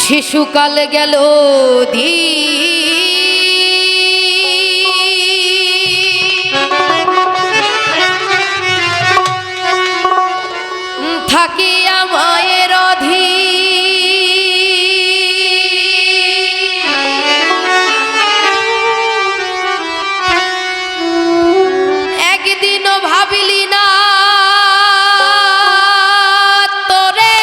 শিশুকাল গেল দি থাকিয়া মায়ের একদিনও ভাবিলি না তোরে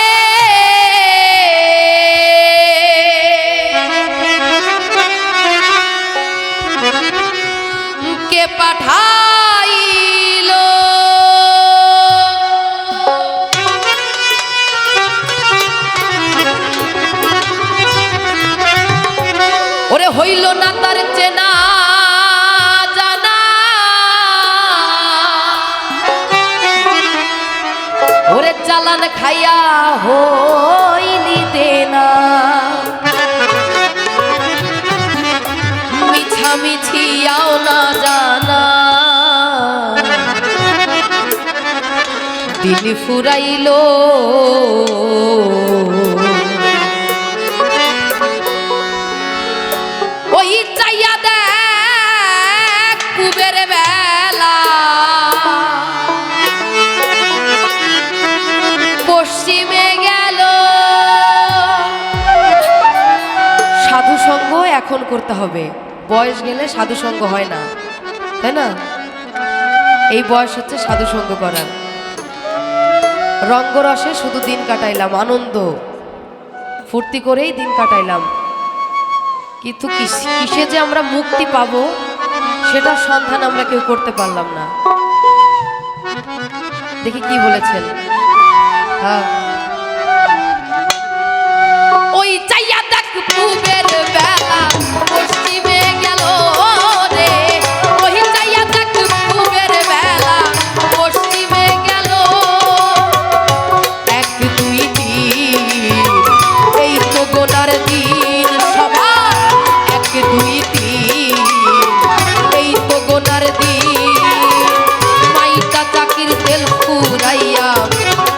কে পাঠাইল ওরে হইল না তার চেনা জানা ওরে চালান খাইয়া হইলি দেনা মিছিয়াও না জানা দিন ফুরাইল ওই চাইয়া দেখ কুবের বেলা পশ্চিমে গেল সাধু সঙ্গ এখন করতে হবে বয়স গেলে সাধু সঙ্গ হয় না তাই না এই বয়স হচ্ছে সাধু সঙ্গ করার রঙ্গরসে শুধু দিন কাটাইলাম আনন্দ ফুর্তি করেই দিন কাটাইলাম কিন্তু কিসে যে আমরা মুক্তি পাবো সেটার সন্ধান আমরা কেউ করতে পারলাম না দেখি কি বলেছেন হ্যাঁ ওই চাইয়া দেখ কুবের বেলা পশ্চিমে গেল রে ওই চাইয়া দেখ কুবের বেলা পশ্চিমে গেল এক দুই তিন এই তো গোনার দিন সবার এক দুই তিন এই তো গোনার দিন মাইটা চাকির তেল ফুরাইয়া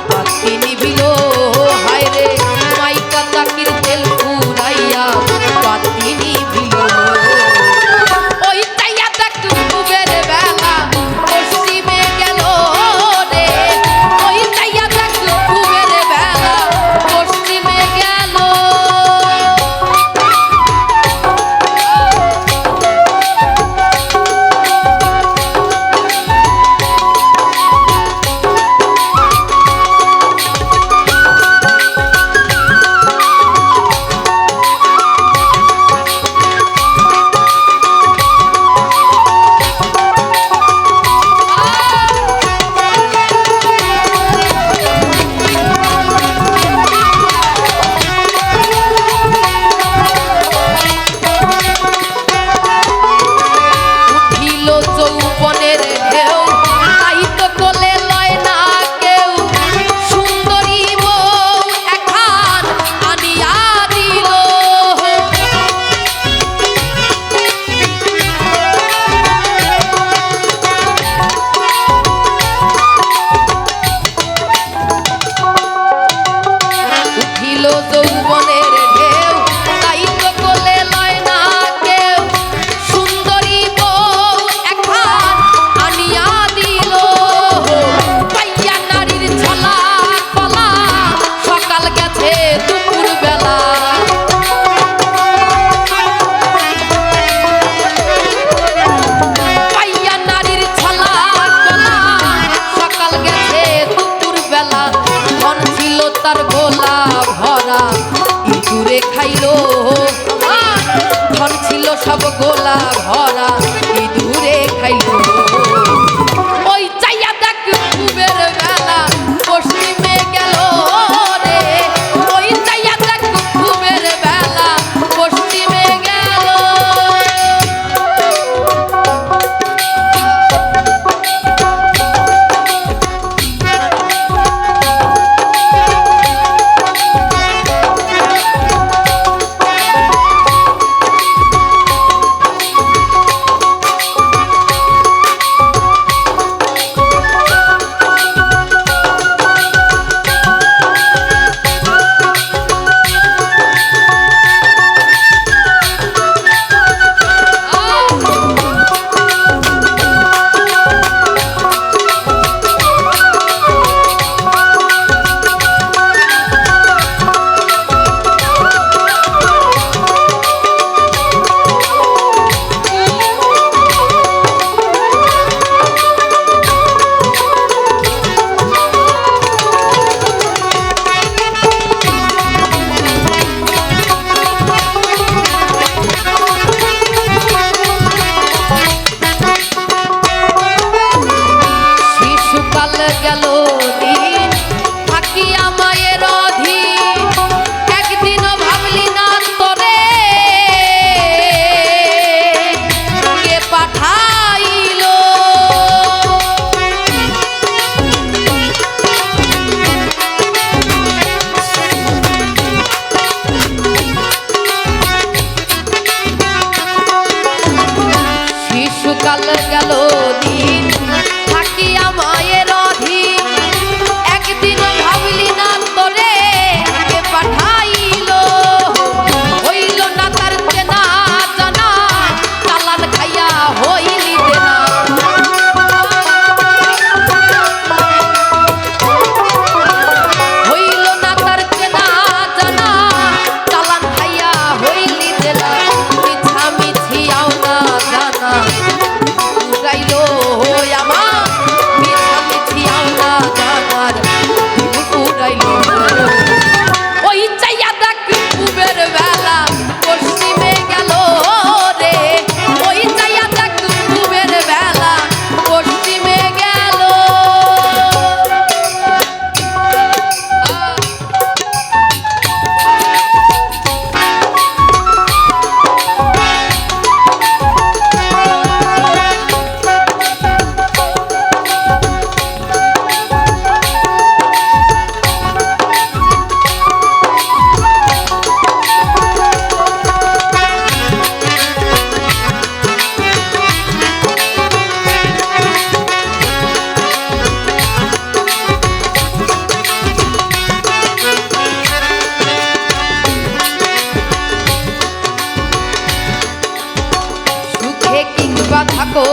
বাতি নিবিল হায় রে মাইকা চাকির তেল ফুরাইয়া বাতি নিবিল ওই চাইয়া দেখ কুবের বেলা পশ্চিমে গেল রে ওই চাইয়া দেখ কুবের বেলা পশ্চিমে গেল তার গোলা ভরা ইঁদুরে খাইলো ধন ছিল সব গোলা ভরা ইঁদুরে খাইলো ওই চাইয়া দেখ কুবের বেলা পশ্চিমে গেল রে ওই চাইয়া দেখ কুবের বেলা পশ্চিমে গেল গেল দিন থাকিয়া মায়ের অধীন একদিনও ভাবলি না তোরে কে পাঠাইল হইল না তার চেনা জানা চালান খাইয়া হইলি দেনা হইল না তার চেনা জানা চালান খাইয়া হইলি দেনা মিছামিছি আও না জানা উড়াইল আমার মিছামিছি আও না জানার উড়াইল ওই চাইয়া দেখ কুবের বেলা পশ্চিমে গেল রে ওই চাইয়া দেখ কুবের বেলা পশ্চিমে গেল সুখে কিংবা থাকো